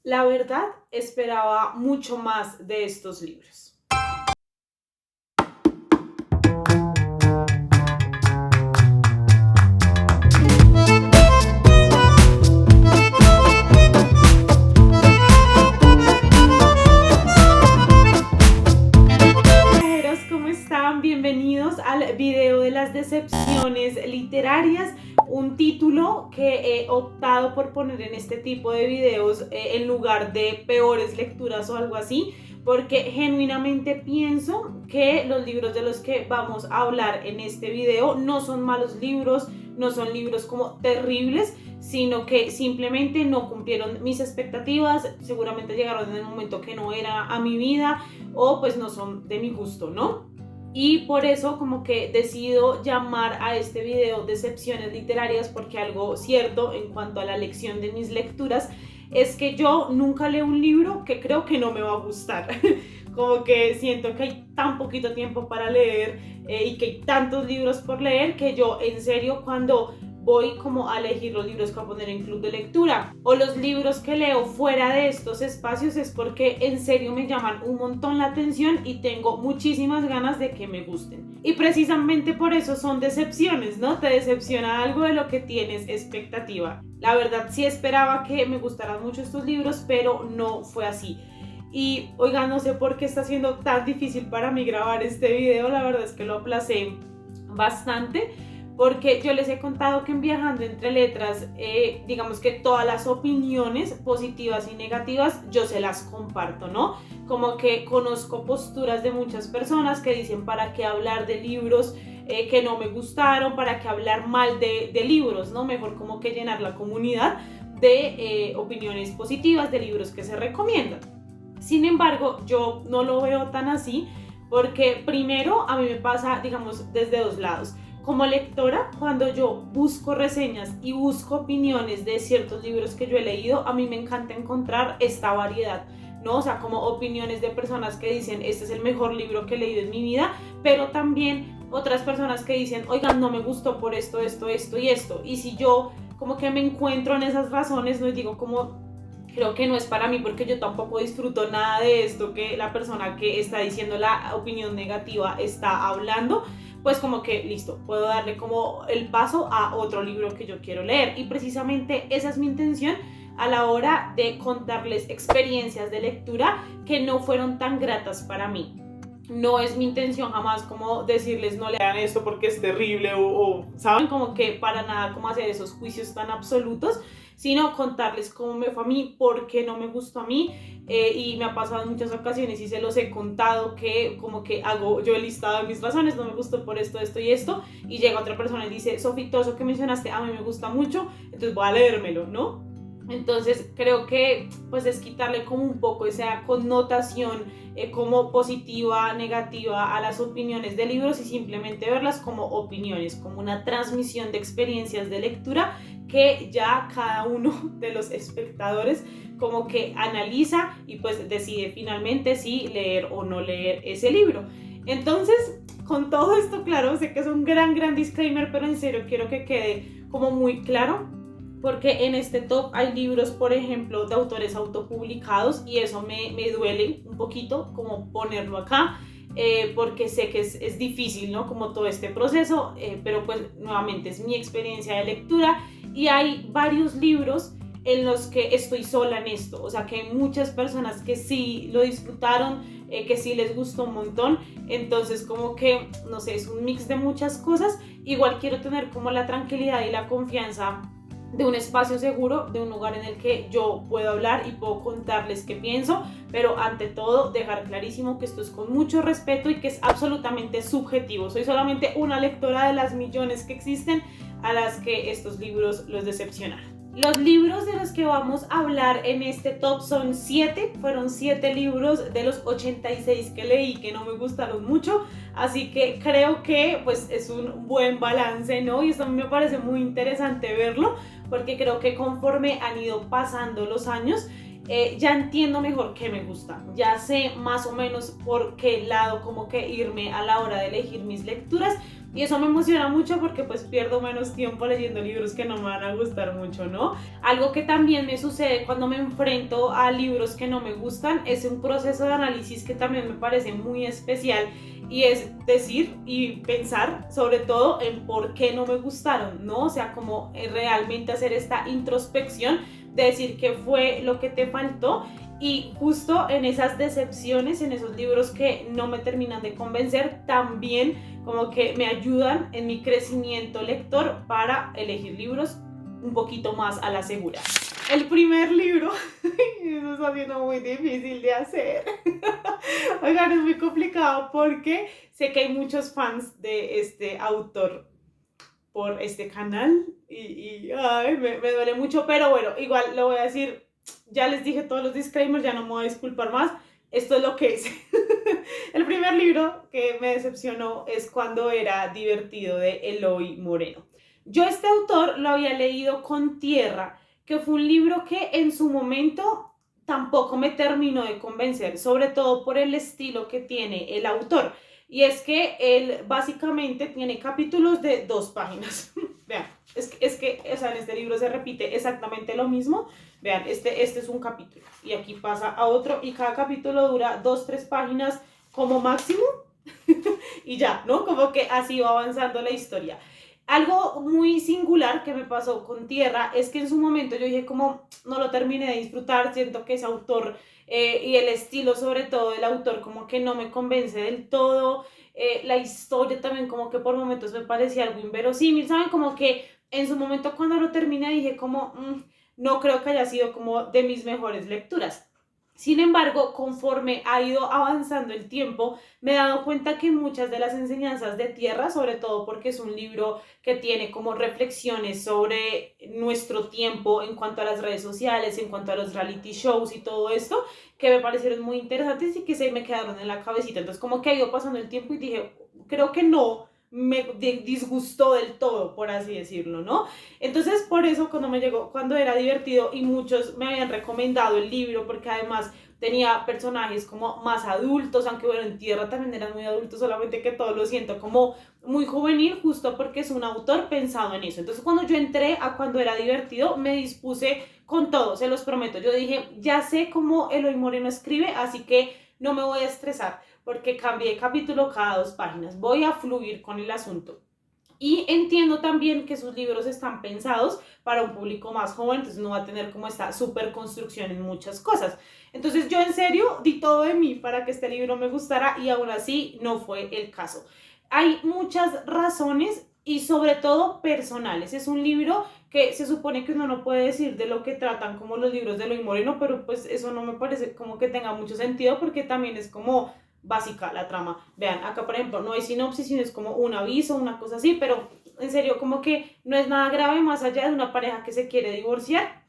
La verdad, esperaba mucho más de estos libros. Viajeros, ¿cómo están? Bienvenidos al video de las decepciones literarias, un título que he optado por poner en este tipo de videos en lugar de peores lecturas o algo así, porque genuinamente pienso que los libros de los que vamos a hablar en este video no son malos libros, no son libros como terribles, sino que simplemente no cumplieron mis expectativas, seguramente llegaron en el momento que no era a mi vida o pues no son de mi gusto, ¿no? Y por eso como que decido llamar a este video Decepciones Literarias, porque algo cierto en cuanto a la elección de mis lecturas es que yo nunca leo un libro que creo que no me va a gustar. Como que siento que hay tan poquito tiempo para leer y que hay tantos libros por leer que yo en serio cuando voy como a elegir los libros que voy a poner en club de lectura o los libros que leo fuera de estos espacios es porque en serio me llaman un montón la atención y tengo muchísimas ganas de que me gusten. Y precisamente por eso son decepciones, ¿no? Te decepciona algo de lo que tienes expectativa. La verdad sí esperaba que me gustaran mucho estos libros, pero no fue así. Y oigan, no sé por qué está siendo tan difícil para mí grabar este video, la verdad es que lo aplacé bastante, porque yo les he contado que en Viajando entre Letras, digamos que todas las opiniones positivas y negativas yo se las comparto, ¿no? Como que conozco posturas de muchas personas que dicen para qué hablar de libros que no me gustaron, para qué hablar mal de libros, ¿no? Mejor como que llenar la comunidad de opiniones positivas de libros que se recomiendan. Sin embargo, yo no lo veo tan así porque primero a mí me pasa, digamos, desde dos lados. Como lectora, cuando yo busco reseñas y busco opiniones de ciertos libros que yo he leído, a mí me encanta encontrar esta variedad, ¿no? O sea, como opiniones de personas que dicen, este es el mejor libro que he leído en mi vida, pero también otras personas que dicen, oigan, no me gustó por esto, esto, esto y esto. Y si yo como que me encuentro en esas razones, no digo como creo que no es para mí porque yo tampoco disfruto nada de esto que la persona que está diciendo la opinión negativa está hablando, pues como que listo, puedo darle como el paso a otro libro que yo quiero leer. Y precisamente esa es mi intención a la hora de contarles experiencias de lectura que no fueron tan gratas para mí. No es mi intención jamás como decirles no lean esto porque es terrible o saben, como que para nada como hacer esos juicios tan absolutos, sino contarles cómo me fue a mí, por qué no me gustó a mí, y me ha pasado en muchas ocasiones y se los he contado que como que hago yo el listado de mis razones, no me gustó por esto, esto y esto, y llega otra persona y dice, Sofi, todo eso que mencionaste a mí me gusta mucho, entonces voy a leérmelo, ¿no? Entonces creo que pues es quitarle como un poco esa connotación como positiva, negativa a las opiniones de libros y simplemente verlas como opiniones, como una transmisión de experiencias de lectura que ya cada uno de los espectadores como que analiza y pues decide finalmente si leer o no leer ese libro. Entonces, con todo esto claro, sé que es un gran disclaimer, pero en serio quiero que quede como muy claro porque en este top hay libros, por ejemplo, de autores autopublicados y eso me duele un poquito como ponerlo acá, porque sé que es difícil, ¿no? Como todo este proceso, pero pues nuevamente es mi experiencia de lectura y hay varios libros en los que estoy sola en esto, o sea que hay muchas personas que sí lo disfrutaron, que sí les gustó un montón, entonces como que, no sé, es un mix de muchas cosas. Igual quiero tener como la tranquilidad y la confianza de un espacio seguro, de un lugar en el que yo puedo hablar y puedo contarles qué pienso, pero ante todo dejar clarísimo que esto es con mucho respeto y que es absolutamente subjetivo. Soy solamente una lectora de las millones que existen a las que estos libros los decepcionaron. Los libros de los que vamos a hablar en este top son 7, fueron 7 libros de los 86 que leí que no me gustaron mucho, así que creo que pues es un buen balance, ¿no? Y esto a mí me parece muy interesante verlo, porque creo que conforme han ido pasando los años ya entiendo mejor qué me gusta, ya sé más o menos por qué lado como que irme a la hora de elegir mis lecturas. Y eso me emociona mucho porque pues pierdo menos tiempo leyendo libros que no me van a gustar mucho, ¿no? Algo que también me sucede cuando me enfrento a libros que no me gustan es un proceso de análisis que también me parece muy especial, y es decir y pensar sobre todo en por qué no me gustaron, ¿no? O sea, como realmente hacer esta introspección de decir qué fue lo que te faltó, y justo en esas decepciones, en esos libros que no me terminan de convencer, también como que me ayudan en mi crecimiento lector para elegir libros un poquito más a la segura. El primer libro, eso está siendo muy difícil de hacer. Oigan, es muy complicado porque sé que hay muchos fans de este autor por este canal y ay, me duele mucho, pero bueno, igual lo voy a decir, ya les dije todos los disclaimers, ya no me voy a disculpar más, esto es lo que es. El primer libro que me decepcionó es Cuando era divertido, de Eloy Moreno. Yo este autor lo había leído con Tierra, que fue un libro que en su momento tampoco me terminó de convencer, sobre todo por el estilo que tiene el autor. Y es que él básicamente tiene capítulos de 2 páginas. Vean, o sea, en este libro se repite exactamente lo mismo. Vean, este es un capítulo y aquí pasa a otro y cada capítulo dura 2-3 páginas como máximo y ya, ¿no? Como que así va avanzando la historia. Algo muy singular que me pasó con Tierra es que en su momento yo dije como no lo terminé de disfrutar, siento que ese autor y el estilo sobre todo del autor como que no me convence del todo, la historia también como que por momentos me parecía algo inverosímil, ¿saben? Como que en su momento cuando lo terminé dije como no creo que haya sido como de mis mejores lecturas. Sin embargo, conforme ha ido avanzando el tiempo, me he dado cuenta que muchas de las enseñanzas de Tierra, sobre todo porque es un libro que tiene como reflexiones sobre nuestro tiempo en cuanto a las redes sociales, en cuanto a los reality shows y todo esto, que me parecieron muy interesantes y que se me quedaron en la cabecita. Entonces, como que ha ido pasando el tiempo y dije, creo que no me disgustó del todo, por así decirlo, ¿no? Entonces, por eso cuando me llegó, cuando era divertido y muchos me habían recomendado el libro, porque además tenía personajes como más adultos, aunque bueno, en Tierra también eran muy adultos, solamente que todo lo siento como muy juvenil, justo porque es un autor pensado en eso. Entonces, cuando yo entré a Cuando era divertido, me dispuse con todo, se los prometo. Yo dije, ya sé cómo Eloy Moreno escribe, así que no me voy a estresar porque cambié de capítulo cada 2 páginas. Voy a fluir con el asunto. Y entiendo también que sus libros están pensados para un público más joven, entonces no va a tener como esta super construcción en muchas cosas. Entonces yo en serio di todo de mí para que este libro me gustara y aún así no fue el caso. Hay muchas razones y sobre todo personales. Es un libro que se supone que uno no puede decir de lo que tratan como los libros de Eloy Moreno, pero pues eso no me parece como que tenga mucho sentido porque también es como básica la trama. Vean, acá por ejemplo no hay sinopsis, sino es como un aviso, una cosa así, pero en serio como que no es nada grave más allá de una pareja que se quiere divorciar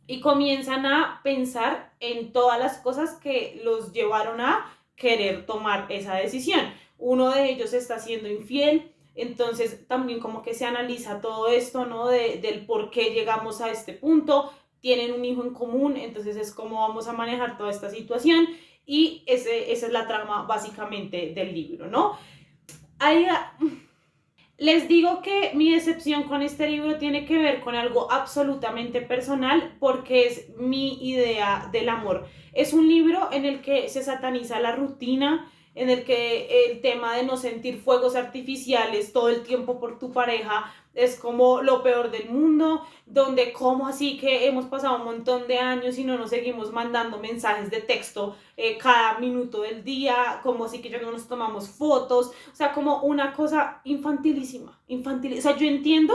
y comienzan a pensar en todas las cosas que los llevaron a querer tomar esa decisión. Uno de ellos está siendo infiel, entonces también como que se analiza todo esto, ¿no? Del por qué llegamos a este punto, tienen un hijo en común, entonces es cómo vamos a manejar toda esta situación y esa es la trama básicamente del libro, ¿no? Ahí, les digo que mi decepción con este libro tiene que ver con algo absolutamente personal porque es mi idea del amor. Es un libro en el que se sataniza la rutina, en el que el tema de no sentir fuegos artificiales todo el tiempo por tu pareja es como lo peor del mundo, donde como así que hemos pasado un montón de años y no nos seguimos mandando mensajes de texto cada minuto del día, como así que ya no nos tomamos fotos, o sea, como una cosa infantilísima, o sea, yo entiendo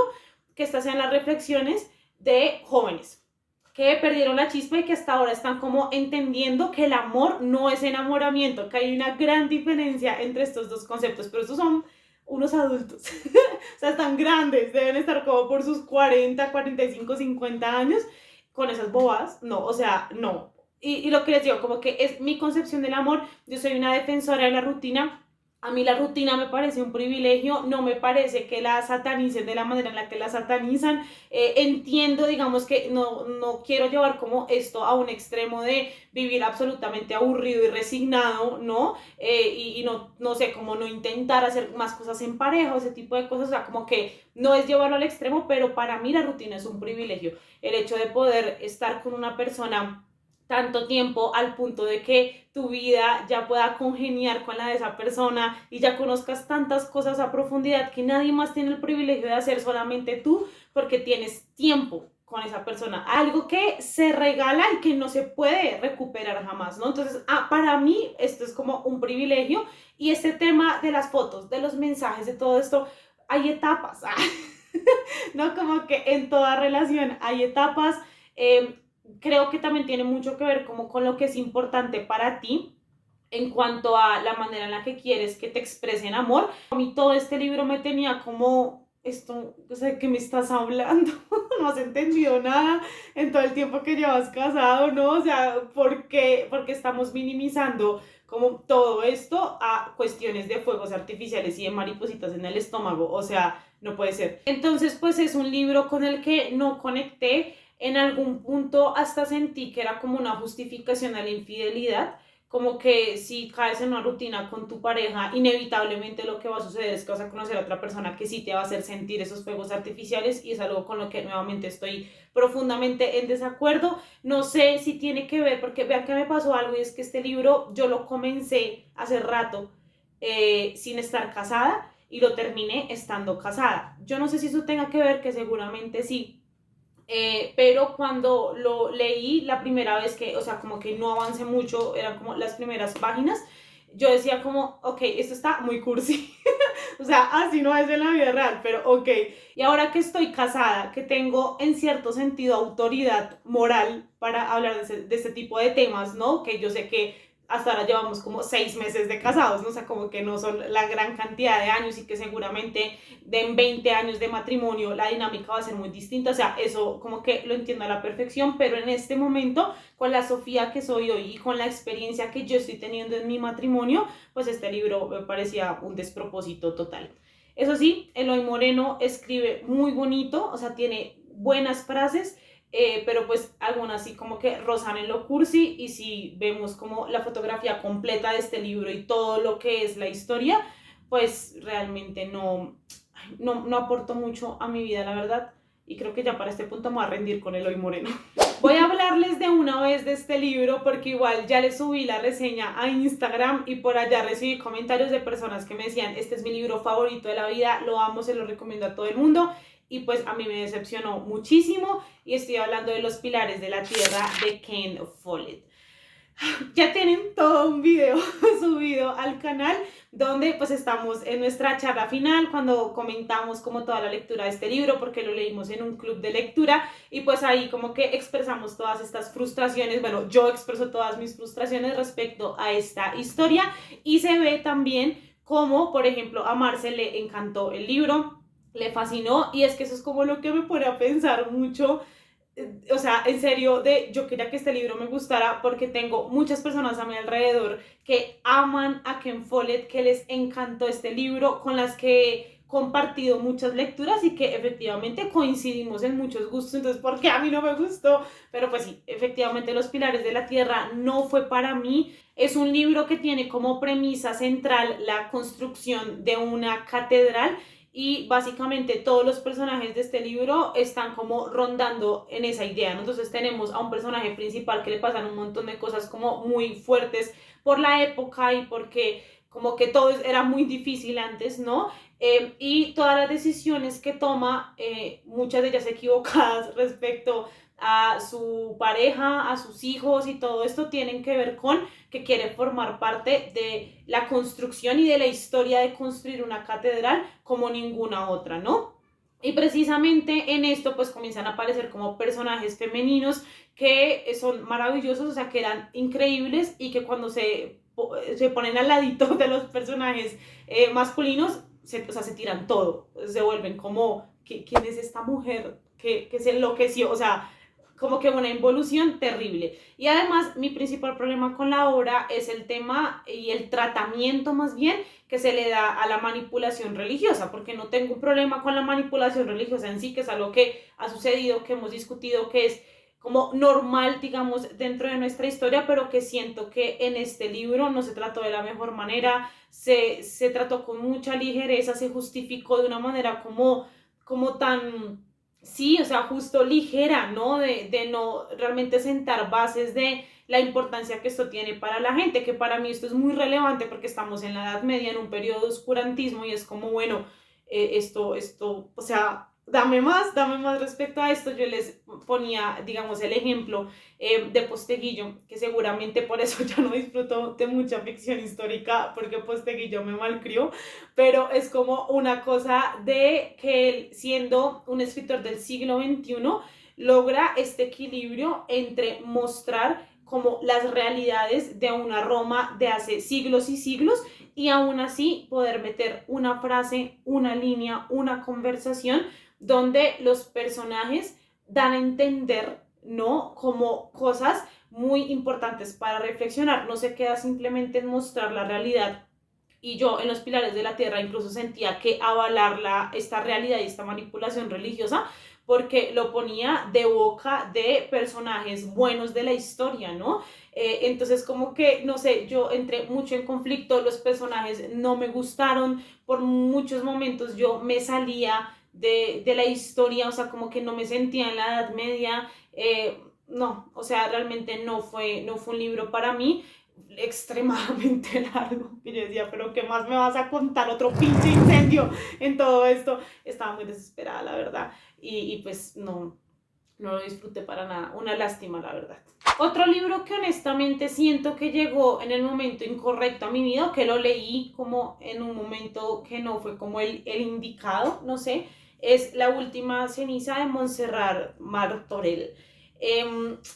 que estas sean las reflexiones de jóvenes que perdieron la chispa y que hasta ahora están como entendiendo que el amor no es enamoramiento, que hay una gran diferencia entre estos dos conceptos, pero estos son unos adultos, o sea, están grandes, deben estar como por sus 40, 45, 50 años, con esas bobadas, no, o sea, no. Y lo que les digo, como que es mi concepción del amor, yo soy una defensora de la rutina, A mí la rutina me parece un privilegio, no me parece que la satanicen de la manera en la que la satanizan. Entiendo, digamos que no quiero llevar como esto a un extremo de vivir absolutamente aburrido y resignado, ¿no? Y no sé, como no intentar hacer más cosas en pareja, ese tipo de cosas, o sea, como que no es llevarlo al extremo, pero para mí la rutina es un privilegio. El hecho de poder estar con una persona tanto tiempo al punto de que tu vida ya pueda congeniar con la de esa persona y ya conozcas tantas cosas a profundidad que nadie más tiene el privilegio de hacer, solamente tú, porque tienes tiempo con esa persona, algo que se regala y que no se puede recuperar jamás, ¿no? Entonces, para mí esto es como un privilegio, y este tema de las fotos, de los mensajes, de todo esto, hay etapas, ¿no? Como que en toda relación hay etapas. Creo que también tiene mucho que ver como con lo que es importante para ti en cuanto a la manera en la que quieres que te expresen amor. A mí todo este libro me tenía como esto, o sea, ¿qué me estás hablando? No has entendido nada en todo el tiempo que llevas casado, ¿no? O sea, ¿por qué estamos minimizando como todo esto a cuestiones de fuegos artificiales y de maripositas en el estómago? O sea, no puede ser. Entonces, pues es un libro con el que no conecté. En algún punto hasta sentí que era como una justificación a la infidelidad, como que si caes en una rutina con tu pareja, inevitablemente lo que va a suceder es que vas a conocer a otra persona que sí te va a hacer sentir esos fuegos artificiales, y es algo con lo que nuevamente estoy profundamente en desacuerdo. No sé si tiene que ver, porque vean que me pasó algo, y es que este libro yo lo comencé hace rato sin estar casada y lo terminé estando casada. Yo no sé si eso tenga que ver, que seguramente sí, pero cuando lo leí la primera vez, que, o sea, como que no avancé mucho, eran como las primeras páginas, yo decía como, ok, esto está muy cursi, o sea, así no es en la vida real, pero ok. Y ahora que estoy casada, que tengo en cierto sentido autoridad moral para hablar de este tipo de temas, ¿no? Que yo sé que hasta ahora llevamos como 6 meses de casados, ¿no? O sea, como que no son la gran cantidad de años, y que seguramente de 20 años de matrimonio la dinámica va a ser muy distinta. O sea, eso como que lo entiendo a la perfección, pero en este momento, con la Sofía que soy hoy y con la experiencia que yo estoy teniendo en mi matrimonio, pues este libro me parecía un despropósito total. Eso sí, Eloy Moreno escribe muy bonito, o sea, tiene buenas frases, pero pues algunas así como que rozan en lo cursi, y si vemos como la fotografía completa de este libro y todo lo que es la historia, pues realmente no aportó mucho a mi vida, la verdad, y creo que ya para este punto me voy a rendir con Eloy Moreno. Voy a hablarles de una vez de este libro, porque igual ya le subí la reseña a Instagram y por allá recibí comentarios de personas que me decían, este es mi libro favorito de la vida, lo amo, se lo recomiendo a todo el mundo, y pues a mí me decepcionó muchísimo, y estoy hablando de Los Pilares de la Tierra de Ken Follett. Ya tienen todo un video subido al canal, donde pues estamos en nuestra charla final, cuando comentamos como toda la lectura de este libro, porque lo leímos en un club de lectura, y pues ahí como que expresamos todas estas frustraciones. Bueno, yo expreso todas mis frustraciones respecto a esta historia, y se ve también como, por ejemplo, a Marce le encantó el libro, le fascinó, y es que eso es como lo que me pone a pensar mucho. O sea, en serio, yo quería que este libro me gustara, porque tengo muchas personas a mi alrededor que aman a Ken Follett, que les encantó este libro, con las que he compartido muchas lecturas y que efectivamente coincidimos en muchos gustos. Entonces, ¿por qué a mí no me gustó? Pero pues sí, efectivamente Los Pilares de la Tierra no fue para mí. Es un libro que tiene como premisa central la construcción de una catedral, y básicamente todos los personajes de este libro están como rondando en esa idea, ¿no? Entonces tenemos a un personaje principal que le pasan un montón de cosas como muy fuertes por la época, y porque como que todo era muy difícil antes, ¿no? Y todas las decisiones que toma, muchas de ellas equivocadas respecto a su pareja, a sus hijos, y todo esto tienen que ver con que quiere formar parte de la construcción y de la historia de construir una catedral como ninguna otra, ¿no? Y precisamente en esto pues comienzan a aparecer como personajes femeninos que son maravillosos, o sea, que eran increíbles, y que cuando se ponen al ladito de los personajes masculinos, o sea, se tiran todo, se vuelven como, ¿quién es esta mujer que se enloqueció? O sea, como que una involución terrible. Y además mi principal problema con la obra es el tema y el tratamiento más bien que se le da a la manipulación religiosa, porque no tengo un problema con la manipulación religiosa en sí, que es algo que ha sucedido, que hemos discutido, que es como normal, digamos, dentro de nuestra historia, pero que siento que en este libro no se trató de la mejor manera, se trató con mucha ligereza, se justificó de una manera como tan, sí, o sea, justo ligera, ¿no? De no realmente sentar bases de la importancia que esto tiene para la gente, que para mí esto es muy relevante porque estamos en la Edad Media, en un periodo de oscurantismo y es como, bueno, o sea, dame más respecto a esto. Yo les ponía, digamos, el ejemplo de Posteguillo, que seguramente por eso ya no disfruto de mucha ficción histórica, porque Posteguillo me malcrió, pero es como una cosa de que él, siendo un escritor del siglo XXI, logra este equilibrio entre mostrar como las realidades de una Roma de hace siglos y siglos y aún así poder meter una frase, una línea, una conversación donde los personajes dan a entender, ¿no? Como cosas muy importantes para reflexionar. No se queda simplemente en mostrar la realidad. Y yo en Los Pilares de la Tierra incluso sentía que avalar esta realidad y esta manipulación religiosa porque lo ponía de boca de personajes buenos de la historia, ¿no? Entonces como que, no sé, yo entré mucho en conflicto, los personajes no me gustaron, por muchos momentos yo me salía de la historia, o sea, como que no me sentía en la Edad Media, no, o sea, realmente no fue un libro para mí, extremadamente largo, que yo decía, pero ¿qué más me vas a contar? Otro pinche incendio en todo esto. Estaba muy desesperada, la verdad, y pues no lo disfruté para nada, una lástima, la verdad. Otro libro que honestamente siento que llegó en el momento incorrecto a mi vida, que lo leí como en un momento que no fue como el indicado, no sé, es La Última Ceniza de Montserrat Martorell.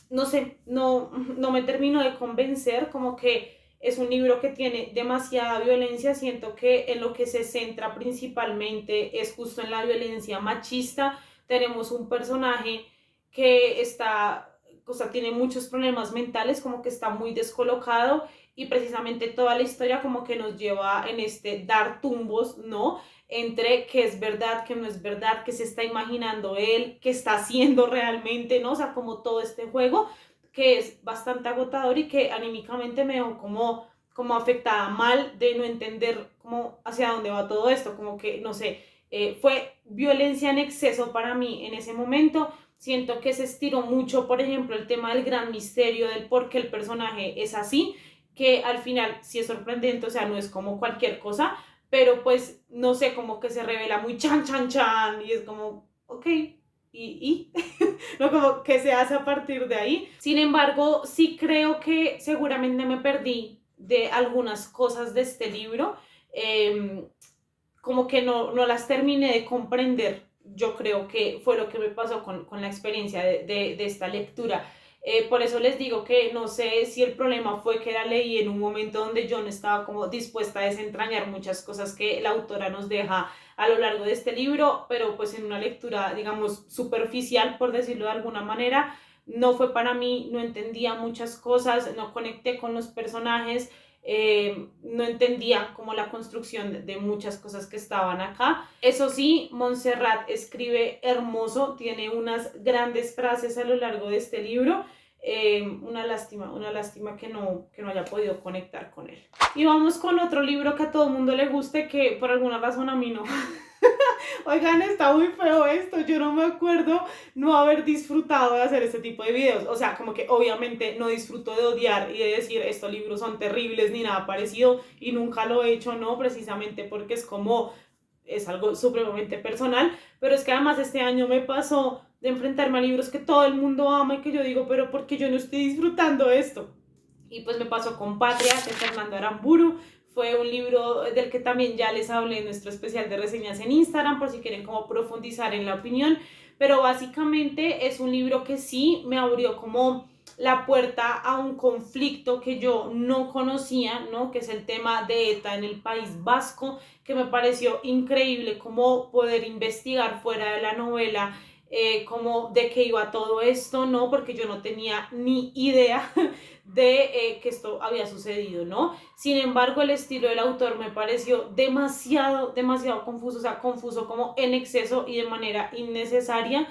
No sé, no me termino de convencer, como que es un libro que tiene demasiada violencia, siento que en lo que se centra principalmente es justo en la violencia machista. Tenemos un personaje que está, o sea, tiene muchos problemas mentales, como que está muy descolocado y precisamente toda la historia como que nos lleva en este dar tumbos, ¿no? Entre qué es verdad, qué no es verdad, qué se está imaginando él, qué está haciendo realmente, ¿no? O sea, como todo este juego que es bastante agotador y que anímicamente me dejó como afectada mal de no entender cómo hacia dónde va todo esto, como que, no sé, fue violencia en exceso para mí en ese momento. Siento que se estiró mucho, por ejemplo, el tema del gran misterio del por qué el personaje es así, que al final sí es sorprendente, o sea, no es como cualquier cosa, pero pues, no sé, como que se revela muy chan, chan, chan, y es como, ok, y no, como que se hace a partir de ahí. Sin embargo, sí creo que seguramente me perdí de algunas cosas de este libro, como que no las terminé de comprender. Yo creo que fue lo que me pasó con la experiencia de esta lectura. Por eso les digo que no sé si el problema fue que la leí en un momento donde yo no estaba como dispuesta a desentrañar muchas cosas que la autora nos deja a lo largo de este libro, pero pues en una lectura, digamos, superficial, por decirlo de alguna manera, no fue para mí, no entendía muchas cosas, no conecté con los personajes, no entendía como la construcción de muchas cosas que estaban acá. Eso sí, Montserrat escribe hermoso, tiene unas grandes frases a lo largo de este libro. Una lástima que no haya podido conectar con él. Y vamos con otro libro que a todo el mundo le guste, que por alguna razón a mí no. Oigan, está muy feo esto, yo no me acuerdo no haber disfrutado de hacer este tipo de videos, o sea, como que obviamente no disfruto de odiar y de decir estos libros son terribles ni nada parecido y nunca lo he hecho, no, precisamente porque es algo supremamente personal, pero es que además este año me pasó de enfrentarme a libros que todo el mundo ama y que yo digo, pero ¿por qué yo no estoy disfrutando esto? Y pues me pasó con Patria de Fernando Aramburu. Fue un libro del que también ya les hablé en nuestro especial de reseñas en Instagram, por si quieren como profundizar en la opinión. Pero básicamente es un libro que sí me abrió como la puerta a un conflicto que yo no conocía, ¿no? Que es el tema de ETA en el País Vasco, que me pareció increíble como poder investigar fuera de la novela como de qué iba todo esto, ¿no? Porque yo no tenía ni idea de que esto había sucedido, ¿no? Sin embargo, el estilo del autor me pareció demasiado confuso, o sea, confuso como en exceso y de manera innecesaria.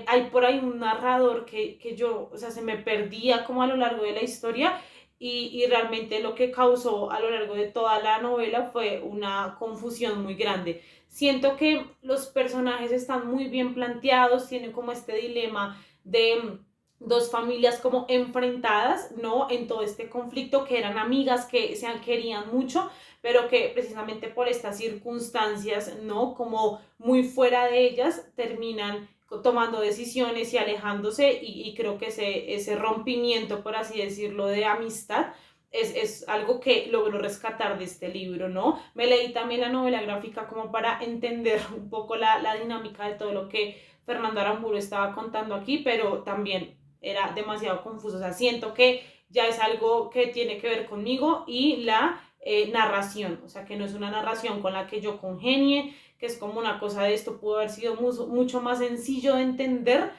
Hay por ahí un narrador que yo, o sea, se me perdía como a lo largo de la historia y realmente lo que causó a lo largo de toda la novela fue una confusión muy grande. Siento que los personajes están muy bien planteados, tienen como este dilema de dos familias como enfrentadas, ¿no? En todo este conflicto, que eran amigas, que se querían mucho, pero que precisamente por estas circunstancias, ¿no? Como muy fuera de ellas, terminan tomando decisiones y alejándose y creo que ese rompimiento, por así decirlo, de amistad es algo que logro rescatar de este libro, ¿no? Me leí también la novela gráfica como para entender un poco la dinámica de todo lo que Fernando Aramburu estaba contando aquí, pero también era demasiado confuso, o sea, siento que ya es algo que tiene que ver conmigo y la narración, o sea, que no es una narración con la que yo congenie, que es como una cosa de esto pudo haber sido mucho más sencillo de entender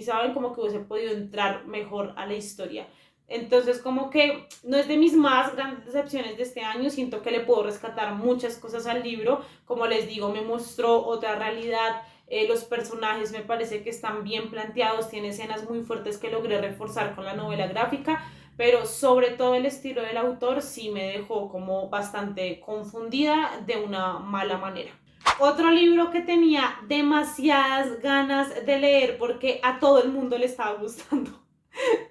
saben como que hubiese podido entrar mejor a la historia. Entonces como que no es de mis más grandes decepciones de este año, siento que le puedo rescatar muchas cosas al libro, como les digo, me mostró otra realidad, los personajes me parece que están bien planteados, tiene escenas muy fuertes que logré reforzar con la novela gráfica, pero sobre todo el estilo del autor sí me dejó como bastante confundida de una mala manera. Otro libro que tenía demasiadas ganas de leer porque a todo el mundo le estaba gustando.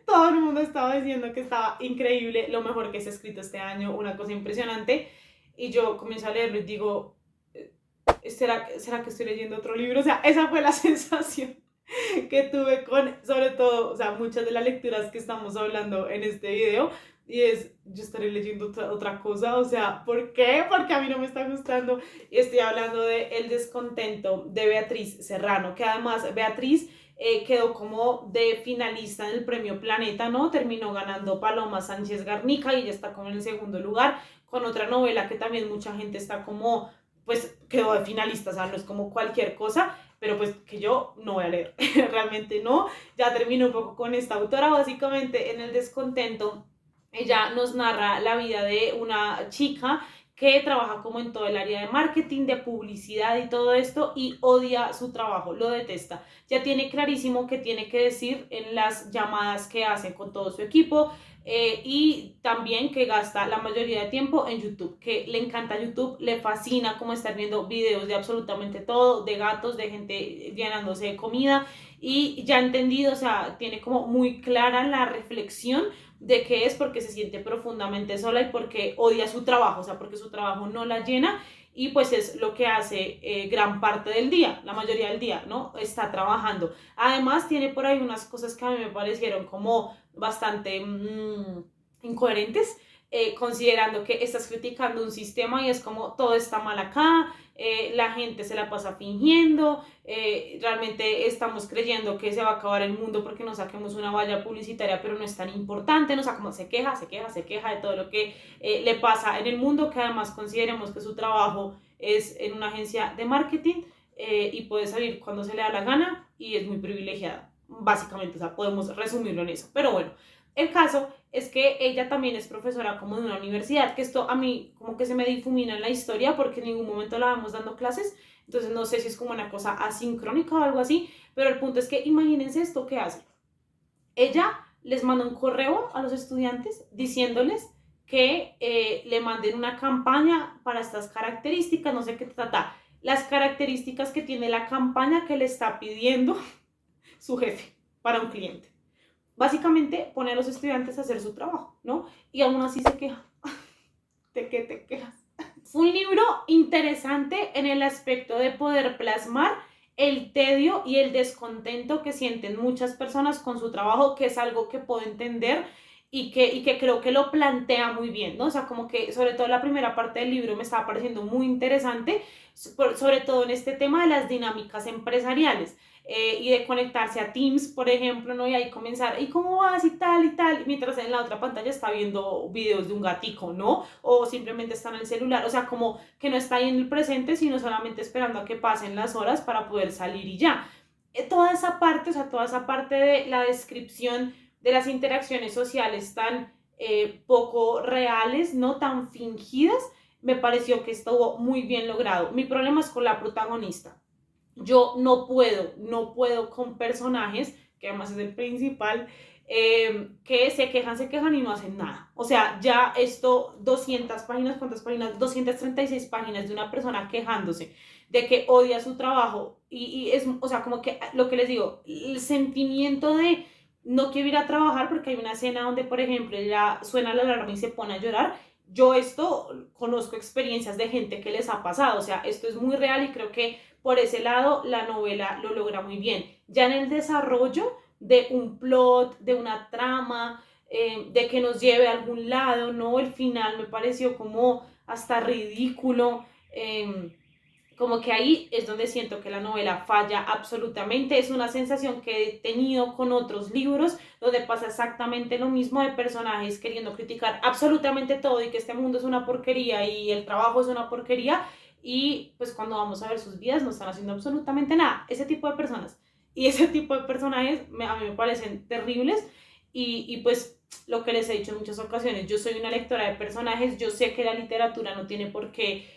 Todo el mundo estaba diciendo que estaba increíble, lo mejor que se ha escrito este año, una cosa impresionante. Y yo comienzo a leerlo y digo, ¿será que estoy leyendo otro libro? O sea, esa fue la sensación que tuve con, sobre todo, o sea, muchas de las lecturas que estamos hablando en este video. Y es, yo estaré leyendo otra cosa, o sea, ¿por qué? Porque a mí no me está gustando. Y estoy hablando de El descontento de Beatriz Serrano, que además Beatriz quedó como de finalista en el premio Planeta, ¿no? Terminó ganando Paloma Sánchez Garnica y ya está como en el segundo lugar, con otra novela que también mucha gente está como, pues quedó de finalista, o sea, no es como cualquier cosa, pero pues que yo no voy a leer, realmente no. Ya termino un poco con esta autora, básicamente en El descontento. Ella nos narra la vida de una chica que trabaja como en todo el área de marketing, de publicidad y todo esto y odia su trabajo, lo detesta. Ya tiene clarísimo que tiene que decir en las llamadas que hace con todo su equipo y también que gasta la mayoría de tiempo en YouTube, que le encanta YouTube, le fascina como estar viendo videos de absolutamente todo, de gatos, de gente llenándose de comida y ya ha entendido, o sea, tiene como muy clara la reflexión de que es porque se siente profundamente sola y porque odia su trabajo, o sea, porque su trabajo no la llena y pues es lo que hace gran parte del día, la mayoría del día, ¿no? Está trabajando. Además tiene por ahí unas cosas que a mí me parecieron como bastante incoherentes, considerando que estás criticando un sistema y es como todo está mal acá, la gente se la pasa fingiendo, realmente estamos creyendo que se va a acabar el mundo porque nos saquemos una valla publicitaria, pero no es tan importante, ¿no? O sea, como se queja de todo lo que le pasa en el mundo, que además consideremos que su trabajo es en una agencia de marketing y puede salir cuando se le da la gana y es muy privilegiada, básicamente, o sea, podemos resumirlo en eso, pero bueno. El caso es que ella también es profesora como de una universidad, que esto a mí como que se me difumina en la historia porque en ningún momento la vamos dando clases, entonces no sé si es como una cosa asincrónica o algo así, pero el punto es que imagínense esto que hace. Ella les manda un correo a los estudiantes diciéndoles que le manden una campaña para estas características, no sé qué trata, las características que tiene la campaña que le está pidiendo su jefe para un cliente. Básicamente pone a los estudiantes a hacer su trabajo, ¿no? Y aún así se queja. ¿De qué te quejas? Fue un libro interesante en el aspecto de poder plasmar el tedio y el descontento que sienten muchas personas con su trabajo, que es algo que puedo entender y que creo que lo plantea muy bien, ¿no? O sea, como que sobre todo la primera parte del libro me estaba pareciendo muy interesante, sobre todo en este tema de las dinámicas empresariales. y de conectarse a Teams, por ejemplo, ¿no? Y ahí comenzar, ¿y cómo vas? Y tal, mientras en la otra pantalla está viendo videos de un gatico, ¿no? O simplemente está en el celular, o sea, como que no está ahí en el presente, sino solamente esperando a que pasen las horas para poder salir y ya. Toda esa parte, o sea, toda esa parte de la descripción de las interacciones sociales tan poco reales, no tan fingidas, me pareció que estuvo muy bien logrado. Mi problema es con la protagonista. Yo no puedo con personajes, que además es el principal, que se quejan y no hacen nada. O sea, ya esto, 200 páginas, ¿cuántas páginas? 236 páginas de una persona quejándose de que odia su trabajo y es, o sea, como que lo que les digo, el sentimiento de no quiero ir a trabajar porque hay una escena donde, por ejemplo, ya suena la alarma y se pone a llorar. Yo esto conozco experiencias de gente que les ha pasado, o sea, esto es muy real y creo que por ese lado la novela lo logra muy bien. Ya en el desarrollo de un plot, de una trama, de que nos lleve a algún lado, ¿no? El final me pareció como hasta ridículo. Como que ahí es donde siento que la novela falla absolutamente. Es una sensación que he tenido con otros libros, donde pasa exactamente lo mismo de personajes queriendo criticar absolutamente todo y que este mundo es una porquería y el trabajo es una porquería. Y pues cuando vamos a ver sus vidas no están haciendo absolutamente nada. Ese tipo de personas y ese tipo de personajes a mí me parecen terribles y pues lo que les he dicho en muchas ocasiones, yo soy una lectora de personajes, yo sé que la literatura no tiene por qué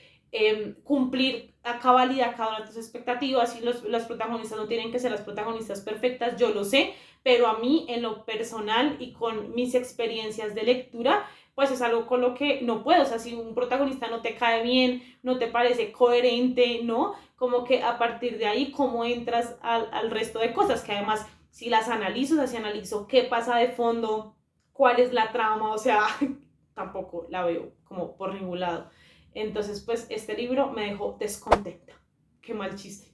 cumplir a cabalidad cada una de tus expectativas y las protagonistas no tienen que ser las protagonistas perfectas, yo lo sé, pero a mí en lo personal y con mis experiencias de lectura, pues es algo con lo que no puedo, o sea, si un protagonista no te cae bien, no te parece coherente, ¿no? Como que a partir de ahí, ¿cómo entras al resto de cosas? Que además, si las analizo, o sea, si analizo qué pasa de fondo, cuál es la trama, o sea, tampoco la veo como por ningún lado. Entonces, pues este libro me dejó descontenta. Qué mal chiste.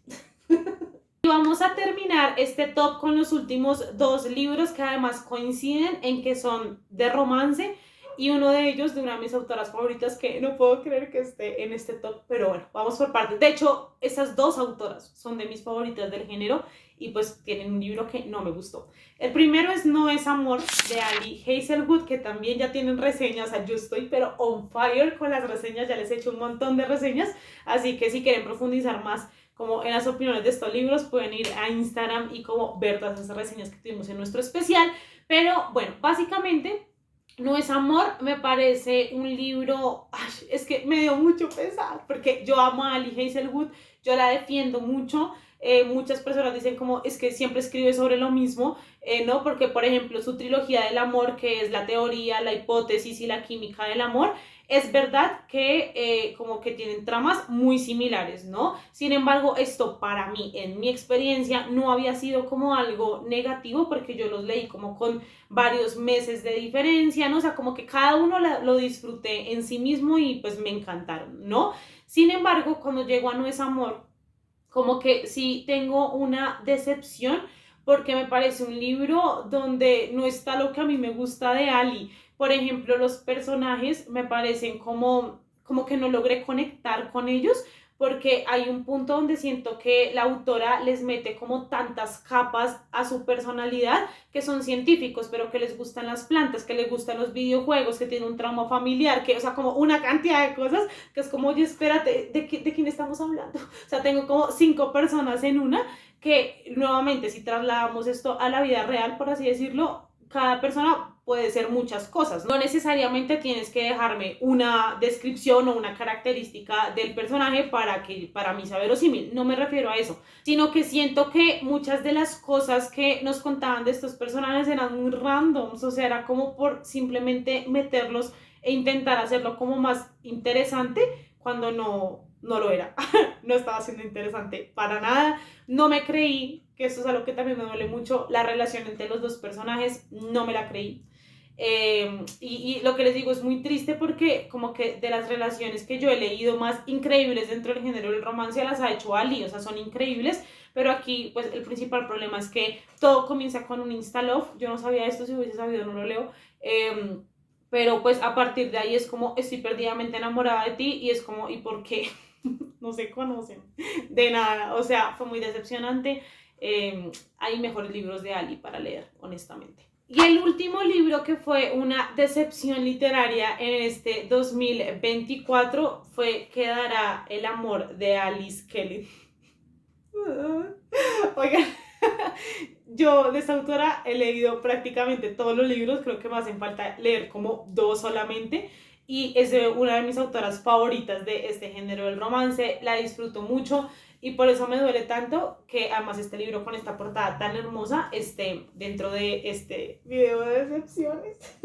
Y vamos a terminar este top con los últimos dos libros que además coinciden en que son de romance y uno de ellos de una de mis autoras favoritas que no puedo creer que esté en este top, pero bueno, vamos por partes. De hecho, esas dos autoras son de mis favoritas del género y pues tienen un libro que no me gustó. El primero es No es amor, de Ali Hazelwood, que también ya tienen reseñas, o sea, yo estoy pero on fire con las reseñas, ya les he hecho un montón de reseñas, así que si quieren profundizar más como en las opiniones de estos libros, pueden ir a Instagram y como ver todas esas reseñas que tuvimos en nuestro especial. Pero bueno, básicamente No es amor me parece un libro, es que me dio mucho pesar, porque yo amo a Ali Hazelwood, yo la defiendo mucho. Muchas personas dicen como es que siempre escribe sobre lo mismo, ¿no? Porque por ejemplo su trilogía del amor, que es la teoría, la hipótesis y la química del amor, es verdad que como que tienen tramas muy similares, ¿no? Sin embargo, esto para mí, en mi experiencia, no había sido como algo negativo porque yo los leí como con varios meses de diferencia, ¿no? O sea, como que cada uno lo disfruté en sí mismo y pues me encantaron, ¿no? Sin embargo, cuando llego a No es amor, como que sí tengo una decepción porque me parece un libro donde no está lo que a mí me gusta de Ali. Por ejemplo, los personajes me parecen como que no logré conectar con ellos porque hay un punto donde siento que la autora les mete como tantas capas a su personalidad que son científicos, pero que les gustan las plantas, que les gustan los videojuegos, que tienen un trauma familiar, que, o sea, como una cantidad de cosas que es como, oye, espérate, ¿de quién estamos hablando? O sea, tengo como 5 personas en una que nuevamente si trasladamos esto a la vida real, por así decirlo, cada persona puede ser muchas cosas. No necesariamente tienes que dejarme una descripción o una característica del personaje para mí sea verosímil. No me refiero a eso, sino que siento que muchas de las cosas que nos contaban de estos personajes eran muy randoms, o sea, era como por simplemente meterlos e intentar hacerlo como más interesante cuando no lo era. No estaba siendo interesante para nada. No me creí, que esto es algo que también me duele mucho, la relación entre los dos personajes, no me la creí. Y lo que les digo es muy triste porque como que de las relaciones que yo he leído más increíbles dentro del género del romance las ha hecho Ali, o sea, son increíbles, pero aquí pues el principal problema es que todo comienza con un insta-love. Yo no sabía esto, si hubiese sabido no lo leo, pero pues a partir de ahí es como estoy perdidamente enamorada de ti y es como ¿y por qué? No se conocen de nada, o sea, fue muy decepcionante. hay mejores libros de Ali para leer, honestamente. Y el último libro que fue una decepción literaria en este 2024 fue Quedará el amor de Alice Kelly. Oigan, yo de esta autora he leído prácticamente todos los libros, creo que me hacen falta leer como 2 solamente, y es una de mis autoras favoritas de este género del romance, la disfruto mucho y por eso me duele tanto que además este libro con esta portada tan hermosa esté dentro de este video de decepciones.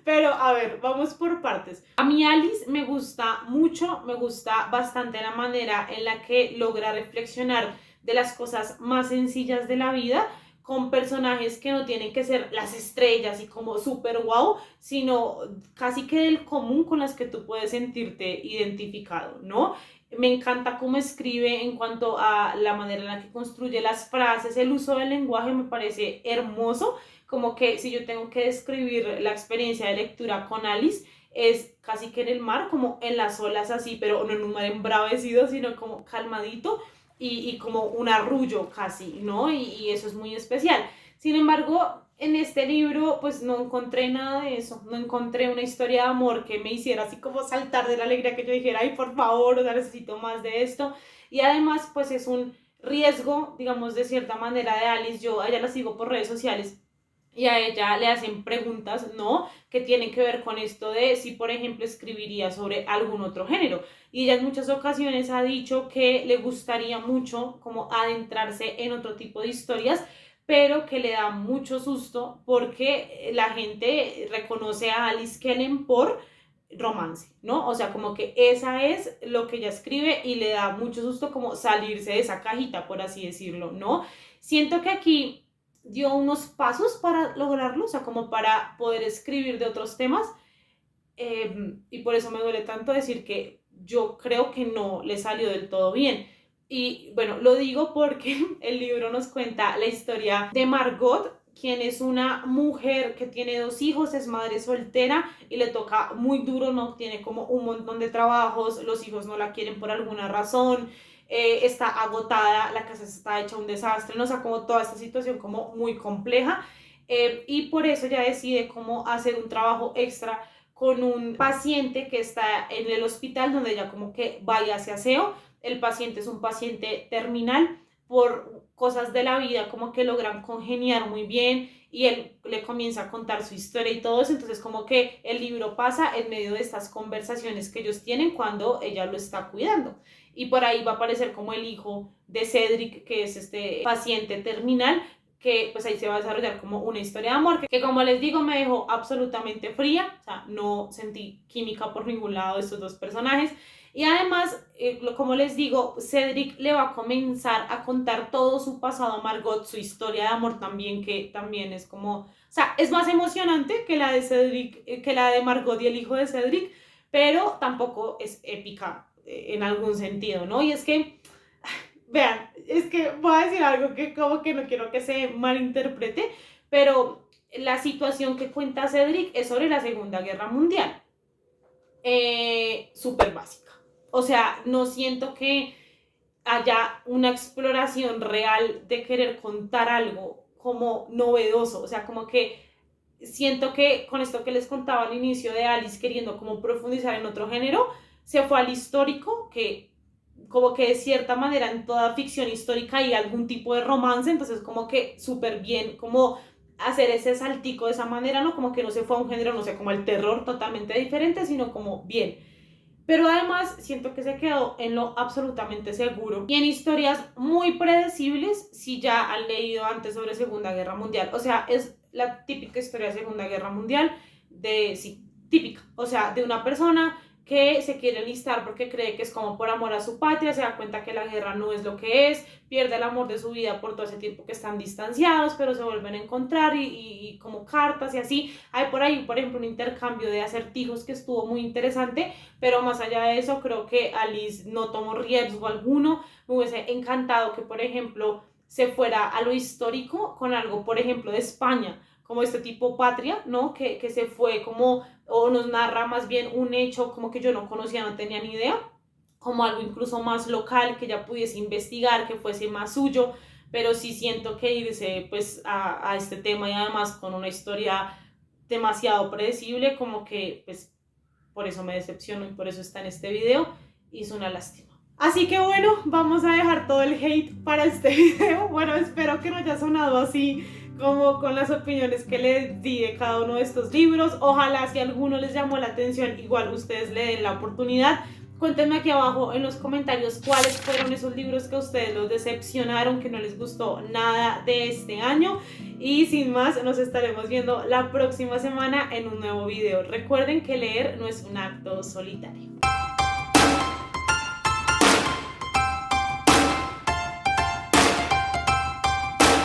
Pero a ver, vamos por partes. A mí Alice me gusta mucho, me gusta bastante la manera en la que logra reflexionar de las cosas más sencillas de la vida con personajes que no tienen que ser las estrellas y como súper wow, sino casi que del común con las que tú puedes sentirte identificado, ¿no? Me encanta cómo escribe en cuanto a la manera en la que construye las frases, el uso del lenguaje me parece hermoso, como que si yo tengo que describir la experiencia de lectura con Alice, es casi que en el mar, como en las olas así, pero no en un mar embravecido, sino como calmadito y como un arrullo casi, ¿no? Y eso es muy especial. Sin embargo, en este libro pues no encontré nada de eso, no encontré una historia de amor que me hiciera así como saltar de la alegría, que yo dijera, ay, por favor, o sea, necesito más de esto. Y además pues es un riesgo, digamos, de cierta manera de Alice. Yo a ella la sigo por redes sociales y a ella le hacen preguntas, ¿no? Que tienen que ver con esto de si, por ejemplo, escribiría sobre algún otro género. Y ella en muchas ocasiones ha dicho que le gustaría mucho como adentrarse en otro tipo de historias, pero que le da mucho susto porque la gente reconoce a Alice Kellen por romance, ¿no? O sea, como que esa es lo que ella escribe y le da mucho susto como salirse de esa cajita, por así decirlo, ¿no? Siento que aquí dio unos pasos para lograrlo, o sea, como para poder escribir de otros temas, y por eso me duele tanto decir que yo creo que no le salió del todo bien. Y bueno, lo digo porque el libro nos cuenta la historia de Margot, quien es una mujer que tiene 2 hijos, es madre soltera y le toca muy duro, no tiene como un montón de trabajos, los hijos no la quieren por alguna razón, está agotada, la casa está hecha un desastre, no, o sea, como toda esta situación como muy compleja, y por eso ella decide cómo hacer un trabajo extra con un paciente que está en el hospital donde ella como que va y hace aseo. El paciente es un paciente terminal, por cosas de la vida como que logran congeniar muy bien y él le comienza a contar su historia y todo eso, entonces como que el libro pasa en medio de estas conversaciones que ellos tienen cuando ella lo está cuidando y por ahí va a aparecer como el hijo de Cedric, que es este paciente terminal, que pues ahí se va a desarrollar como una historia de amor que como les digo me dejó absolutamente fría, o sea, no sentí química por ningún lado de estos 2 personajes. Y además, como les digo, Cedric le va a comenzar a contar todo su pasado a Margot, su historia de amor también, que también es como, o sea, es más emocionante que la de Cedric, que la de Margot y el hijo de Cedric, pero tampoco es épica en algún sentido, ¿no? Y es que, vean, es que voy a decir algo que como que no quiero que se malinterprete, pero la situación que cuenta Cedric es sobre la Segunda Guerra Mundial. Súper básica. O sea, no siento que haya una exploración real de querer contar algo como novedoso. O sea, como que siento que con esto que les contaba al inicio de Alice queriendo como profundizar en otro género, se fue al histórico, que como que de cierta manera en toda ficción histórica hay algún tipo de romance, entonces como que súper bien, como hacer ese saltico de esa manera, ¿no? Como que no se fue a un género, no sé, como el terror totalmente diferente, sino como bien. Pero además siento que se quedó en lo absolutamente seguro y en historias muy predecibles si ya han leído antes sobre Segunda Guerra Mundial. O sea, es la típica historia de Segunda Guerra Mundial, de, sí, típica. O sea, de una persona que se quiere enlistar porque cree que es como por amor a su patria, se da cuenta que la guerra no es lo que es, pierde el amor de su vida por todo ese tiempo que están distanciados, pero se vuelven a encontrar y como cartas y así. Hay por ahí, por ejemplo, un intercambio de acertijos que estuvo muy interesante, pero más allá de eso, creo que Alice no tomó riesgo alguno. Me hubiese encantado que, por ejemplo, se fuera a lo histórico con algo, por ejemplo, de España, como este tipo Patria, ¿no? Que se fue como, o nos narra más bien un hecho como que yo no conocía, no tenía ni idea, como algo incluso más local, que ya pudiese investigar, que fuese más suyo. pero sí siento que irse pues a este tema y además con una historia demasiado predecible, como que pues por eso me decepciono y por eso está en este video y es una lástima. Así que bueno, vamos a dejar todo el hate para este video. Bueno, espero que no haya sonado así como con las opiniones que les di de cada uno de estos libros. Ojalá si alguno les llamó la atención, igual ustedes le den la oportunidad. Cuéntenme aquí abajo en los comentarios cuáles fueron esos libros que a ustedes los decepcionaron, que no les gustó nada de este año. Y sin más, nos estaremos viendo la próxima semana en un nuevo video. Recuerden que leer no es un acto solitario.